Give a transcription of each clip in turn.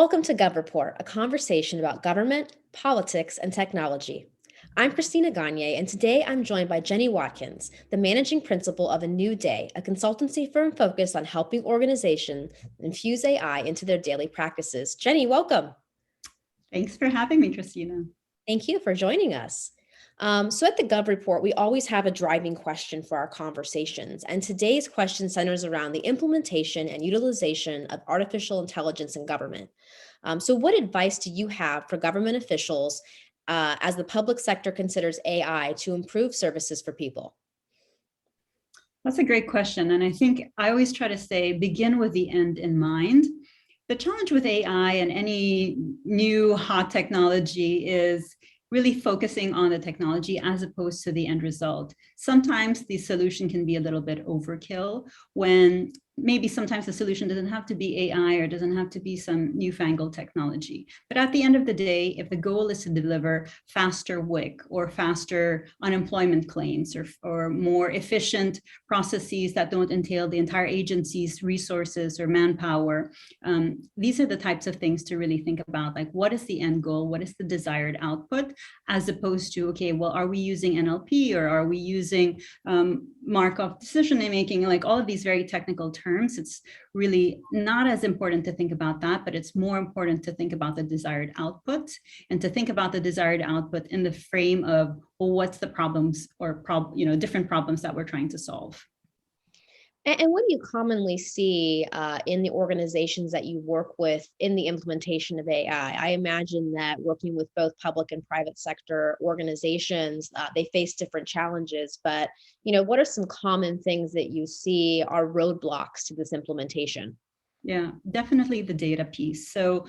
Welcome to GovReport, a conversation about government, politics, and technology. I'm Christina Gagnier, and today I'm joined by Jenny Watkins, the managing principal of Anewd.ai, a consultancy firm focused on helping organizations infuse AI into their daily practices. Jenny, welcome. Thanks for having me, Christina. Thank you for joining us. So at the GovReport, we always have a driving question for our conversations. And today's question centers around the implementation and utilization of artificial intelligence in government. So what advice do you have for government officials as the public sector considers AI to improve services for people? That's a great question. And I think I always try to say, begin with the end in mind. The challenge with AI and any new hot technology is really focusing on the technology as opposed to the end result. Sometimes the solution can be a little bit overkill when maybe sometimes the solution doesn't have to be AI or doesn't have to be some newfangled technology. But at the end of the day, if the goal is to deliver faster WIC or faster unemployment claims or more efficient processes that don't entail the entire agency's resources or manpower, these are the types of things to really think about, like what is the end goal, what is the desired output, as opposed to, okay, well, are we using NLP or are we using Markov decision making, like all of these very technical terms. It's really not as important to think about that, but it's more important to think about the desired output and to think about the desired output in the frame of, well, what's the problems or different problems that we're trying to solve. And what do you commonly see in the organizations that you work with in the implementation of AI? I imagine that working with both public and private sector organizations, they face different challenges, but what are some common things that you see are roadblocks to this implementation? Yeah, definitely the data piece. So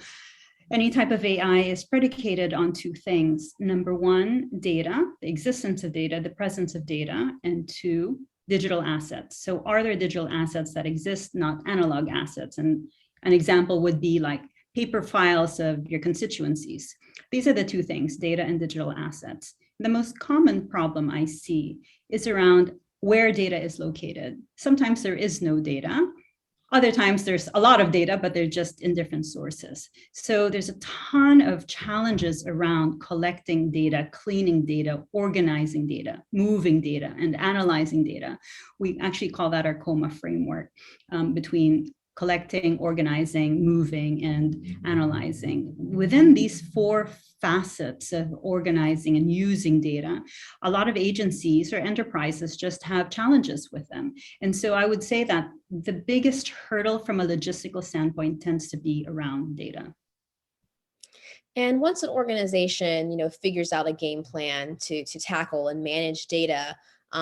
any type of AI is predicated on two things. Number one, data, the existence of data, the presence of data, and two, digital assets. So are there digital assets that exist, not analog assets? And an example would be like paper files of your constituencies. These are the two things, data and digital assets. The most common problem I see is around where data is located. Sometimes there is no data. Other times there's a lot of data, but they're just in different sources. So there's a ton of challenges around collecting data, cleaning data, organizing data, moving data, and analyzing data. We actually call that our COMA framework, between collecting, organizing, moving, and analyzing. Within these four facets of organizing and using data, a lot of agencies or enterprises just have challenges with them. And so I would say that the biggest hurdle from a logistical standpoint tends to be around data. And once an organization, figures out a game plan to tackle and manage data,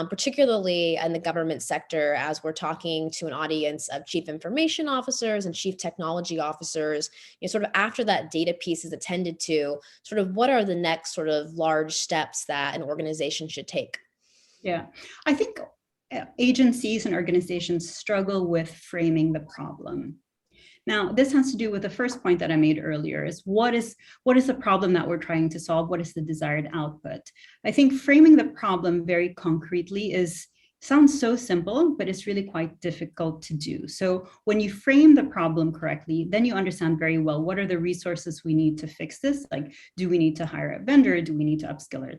particularly in the government sector, as we're talking to an audience of chief information officers and chief technology officers, sort of after that data piece is attended to, sort of what are the next sort of large steps that an organization should take? Yeah, I think agencies and organizations struggle with framing the problem. Now, this has to do with the first point that I made earlier, is what is the problem that we're trying to solve? What is the desired output? I think framing the problem very concretely sounds so simple, but it's really quite difficult to do. So when you frame the problem correctly, then you understand very well what are the resources we need to fix this. Like, do we need to hire a vendor? Do we need to upskill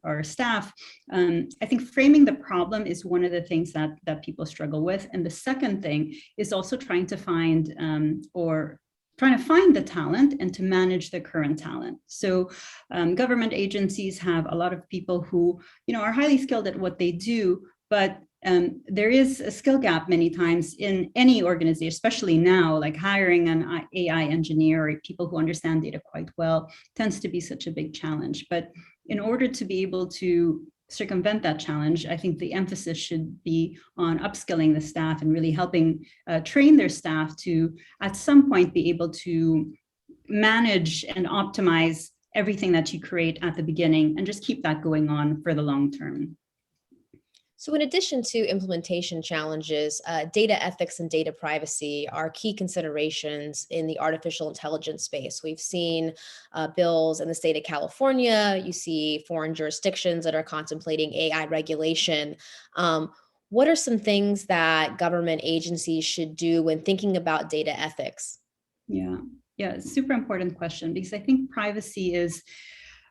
our staff? I think framing the problem is one of the things that people struggle with. And the second thing is also trying to find the talent and to manage the current talent. So government agencies have a lot of people who, are highly skilled at what they do, but there is a skill gap many times in any organization, especially now, like hiring an AI engineer or people who understand data quite well tends to be such a big challenge. But in order to be able to circumvent that challenge, I think the emphasis should be on upskilling the staff and really helping train their staff to, at some point, be able to manage and optimize everything that you create at the beginning and just keep that going on for the long term. So in addition to implementation challenges, data ethics and data privacy are key considerations in the artificial intelligence space. We've seen bills in the state of California. You see foreign jurisdictions that are contemplating AI regulation. What are some things that government agencies should do when thinking about data ethics? Yeah. Yeah, super important question, because I think privacy is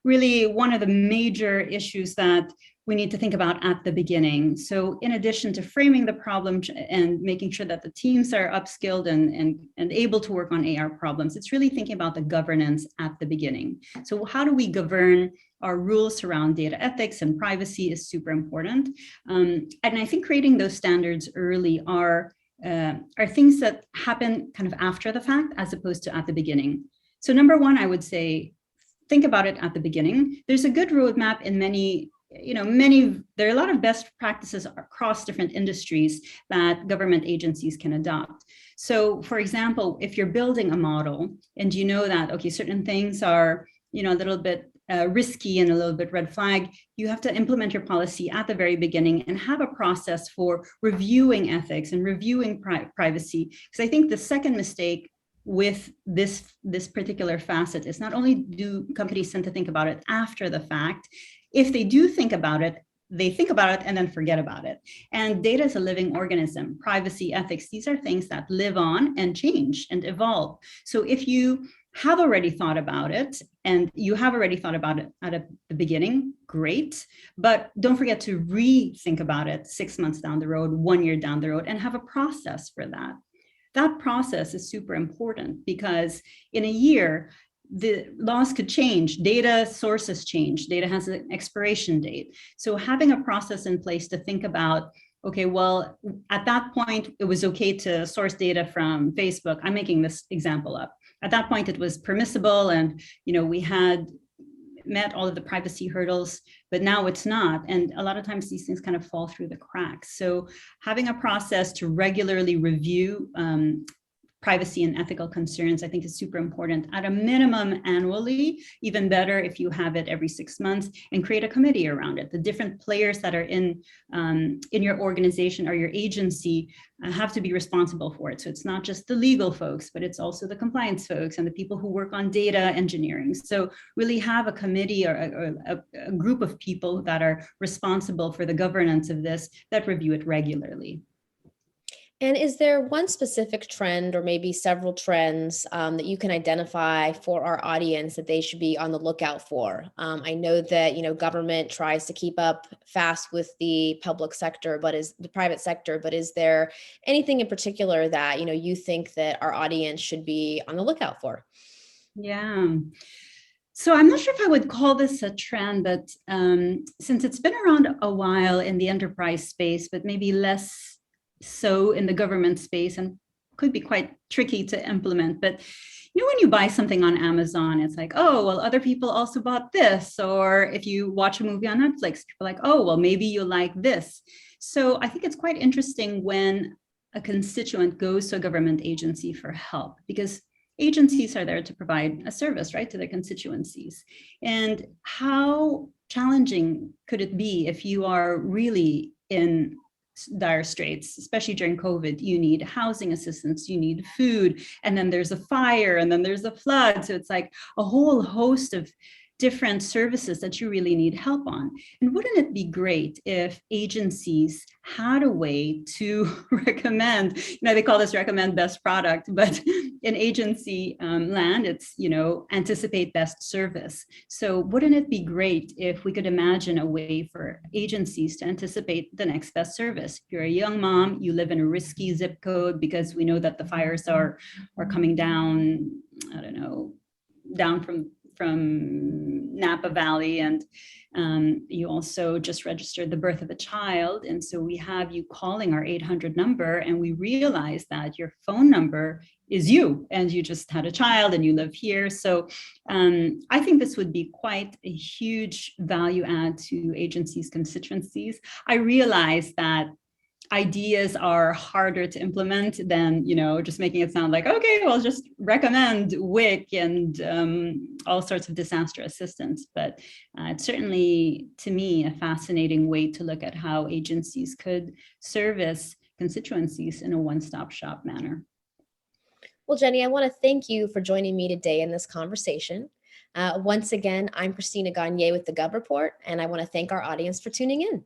really one of the major issues that we need to think about at the beginning. So in addition to framing the problem and making sure that the teams are upskilled and able to work on AR problems, it's really thinking about the governance at the beginning. So how do we govern our rules around data ethics and privacy is super important. And I think creating those standards early are things that happen kind of after the fact as opposed to at the beginning. So number one, I would say, think about it at the beginning. There's a good roadmap in there are a lot of best practices across different industries that government agencies can adopt. So for example, if you're building a model and you know that, okay, certain things are, a little bit risky and a little bit red flag, you have to implement your policy at the very beginning and have a process for reviewing ethics and reviewing privacy. Because I think the second mistake with this particular facet is not only do companies tend to think about it after the fact, if they do think about it, they think about it and then forget about it. And data is a living organism. Privacy, ethics, these are things that live on and change and evolve. So if you have already thought about it and you have already thought about it at the beginning, great. But don't forget to rethink about it 6 months down the road, 1 year down the road, and have a process for that. That process is super important because in a year, the laws could change, data sources change, data has an expiration date. So having a process in place to think about, okay, well, at that point, it was okay to source data from Facebook. I'm making this example up. At that point, it was permissible and, we had met all of the privacy hurdles, but now it's not. And a lot of times these things kind of fall through the cracks. So having a process to regularly review privacy and ethical concerns, I think is super important. At a minimum annually, even better if you have it every 6 months, and create a committee around it. The different players that are in your organization or your agency have to be responsible for it. So it's not just the legal folks, but it's also the compliance folks and the people who work on data engineering. So really have a committee or a group of people that are responsible for the governance of this that review it regularly. And is there one specific trend or maybe several trends that you can identify for our audience that they should be on the lookout for? I know that, government tries to keep up fast with the public sector, but is the private sector, but is there anything in particular that, you think that our audience should be on the lookout for? Yeah. So I'm not sure if I would call this a trend, but since it's been around a while in the enterprise space, but maybe less so in the government space and could be quite tricky to implement. But when you buy something on Amazon, it's like, oh, well, other people also bought this. Or if you watch a movie on Netflix, people are like, oh, well, maybe you like this. So I think it's quite interesting when a constituent goes to a government agency for help, because agencies are there to provide a service, right, to their constituencies. And how challenging could it be if you are really in dire straits, especially during COVID? You need housing assistance, you need food, and then there's a fire, and then there's a flood. So it's like a whole host of different services that you really need help on. And wouldn't it be great if agencies had a way to recommend, they call this recommend best product, but in agency land, it's, anticipate best service. So wouldn't it be great if we could imagine a way for agencies to anticipate the next best service? If you're a young mom, you live in a risky zip code because we know that the fires are coming down, down from Napa Valley, and you also just registered the birth of a child. And so we have you calling our 800 number, and we realize that your phone number is you, and you just had a child and you live here. So I think this would be quite a huge value add to agencies' constituencies. I realize that ideas are harder to implement than, just making it sound like, okay, well, just recommend WIC and all sorts of disaster assistance. But it's certainly, to me, a fascinating way to look at how agencies could service constituencies in a one-stop shop manner. Well, Jenny, I want to thank you for joining me today in this conversation. Once again, I'm Christina Gagnier with the GovReport, and I want to thank our audience for tuning in.